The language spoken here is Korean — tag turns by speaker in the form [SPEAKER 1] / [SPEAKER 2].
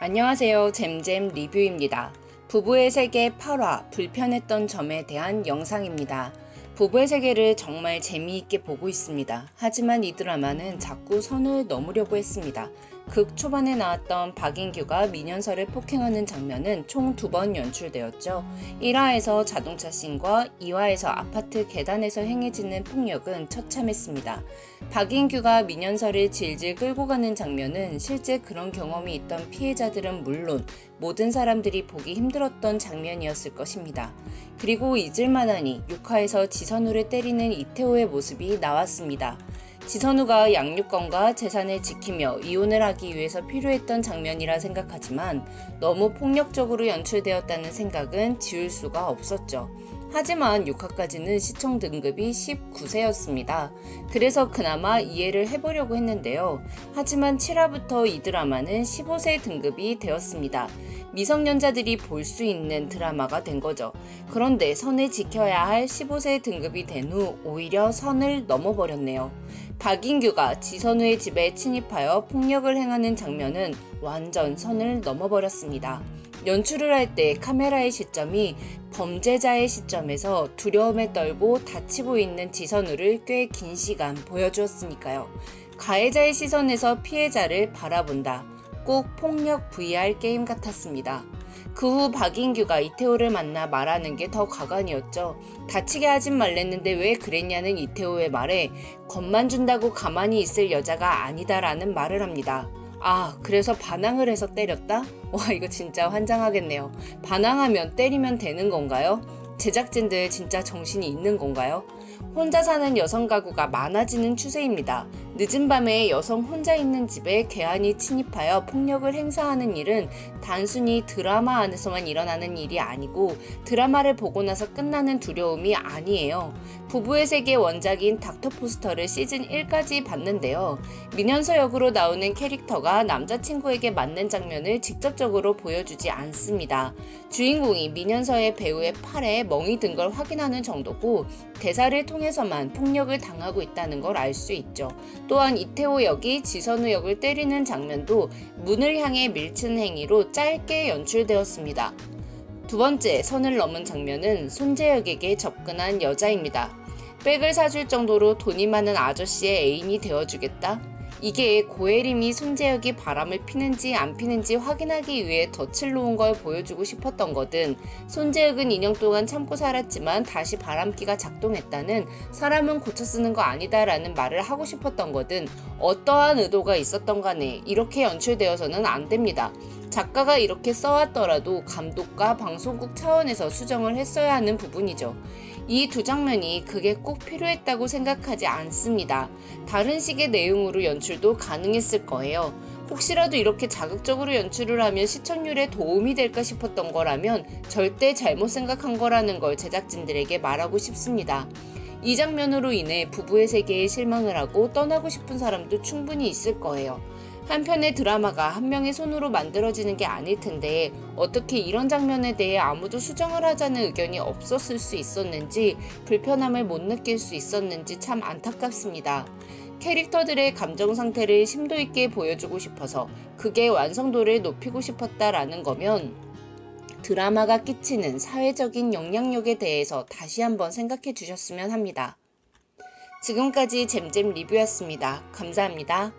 [SPEAKER 1] 안녕하세요. 잼잼 리뷰입니다. 부부의 세계 8화 불편했던 점에 대한 영상입니다. 부부의 세계를 정말 재미있게 보고 있습니다. 하지만 이 드라마는 자꾸 선을 넘으려고 했습니다. 극 초반에 나왔던 박인규가 민현서를 폭행하는 장면은 총 2번 연출되었죠. 1화에서 자동차 씬과 2화에서 아파트 계단에서 행해지는 폭력은 처참했습니다. 박인규가 민현서를 질질 끌고 가는 장면은 실제 그런 경험이 있던 피해자들은 물론 모든 사람들이 보기 힘들었던 장면이었을 것입니다. 그리고 잊을만하니 6화에서 지선우를 때리는 이태호의 모습이 나왔습니다. 지선우가 양육권과 재산을 지키며 이혼을 하기 위해서 필요했던 장면이라 생각하지만 너무 폭력적으로 연출되었다는 생각은 지울 수가 없었죠. 하지만 6화까지는 시청 등급이 19세였습니다. 그래서 그나마 이해를 해보려고 했는데요. 하지만 7화부터 이 드라마는 15세 등급이 되었습니다. 미성년자들이 볼 수 있는 드라마가 된 거죠. 그런데 선을 지켜야 할 15세 등급이 된 후 오히려 선을 넘어버렸네요. 박인규가 지선우의 집에 침입하여 폭력을 행하는 장면은 완전 선을 넘어버렸습니다. 연출을 할 때 카메라의 시점이 범죄자의 시점에서 두려움에 떨고 다치고 있는 지선우를 꽤 긴 시간 보여주었으니까요. 가해자의 시선에서 피해자를 바라본다. 꼭 폭력 VR 게임 같았습니다. 그 후 박인규가 이태호를 만나 말하는 게 더 가관이었죠. 다치게 하진 말랬는데 왜 그랬냐는 이태호의 말에 겁만 준다고 가만히 있을 여자가 아니다라는 말을 합니다. 그래서 반항을 해서 때렸다? 와, 이거 진짜 환장하겠네요. 반항하면 때리면 되는 건가요? 제작진들 진짜 정신이 있는 건가요? 혼자 사는 여성 가구가 많아지는 추세입니다. 늦은 밤에 여성 혼자 있는 집에 괴한이 침입하여 폭력을 행사하는 일은 단순히 드라마 안에서만 일어나는 일이 아니고 드라마를 보고 나서 끝나는 두려움이 아니에요. 부부의 세계 원작인 닥터 포스터를 시즌 1까지 봤는데요. 민현서 역으로 나오는 캐릭터가 남자친구에게 맞는 장면을 직접적으로 보여주지 않습니다. 주인공이 민현서의 배우의 팔에 멍이 든 걸 확인하는 정도고 대사를 통해서만 폭력을 당하고 있다는 걸 알 수 있죠. 또한 이태호 역이 지선우 역을 때리는 장면도 문을 향해 밀치는 행위로 짧게 연출되었습니다. 두 번째 선을 넘은 장면은 손재혁에게 접근한 여자입니다. 백을 사줄 정도로 돈이 많은 아저씨의 애인이 되어주겠다? 이게 고혜림이 손재혁이 바람을 피는지 안 피는지 확인하기 위해 덫을 놓은 걸 보여주고 싶었던 거든, 손재혁은 2년 동안 참고 살았지만 다시 바람기가 작동했다는 사람은 고쳐 쓰는 거 아니다 라는 말을 하고 싶었던 거든, 어떠한 의도가 있었던 간에 이렇게 연출되어서는 안 됩니다. 작가가 이렇게 써왔더라도 감독과 방송국 차원에서 수정을 했어야 하는 부분이죠. 이 두 장면이 그게 꼭 필요했다고 생각하지 않습니다. 다른 식의 내용으로 연출도 가능했을 거예요. 혹시라도 이렇게 자극적으로 연출을 하면 시청률에 도움이 될까 싶었던 거라면 절대 잘못 생각한 거라는 걸 제작진들에게 말하고 싶습니다. 이 장면으로 인해 부부의 세계에 실망을 하고 떠나고 싶은 사람도 충분히 있을 거예요. 한편의 드라마가 한 명의 손으로 만들어지는 게 아닐 텐데 어떻게 이런 장면에 대해 아무도 수정을 하자는 의견이 없었을 수 있었는지, 불편함을 못 느낄 수 있었는지 참 안타깝습니다. 캐릭터들의 감정 상태를 심도 있게 보여주고 싶어서 그게 완성도를 높이고 싶었다라는 거면 드라마가 끼치는 사회적인 영향력에 대해서 다시 한번 생각해 주셨으면 합니다. 지금까지 잼잼 리뷰였습니다. 감사합니다.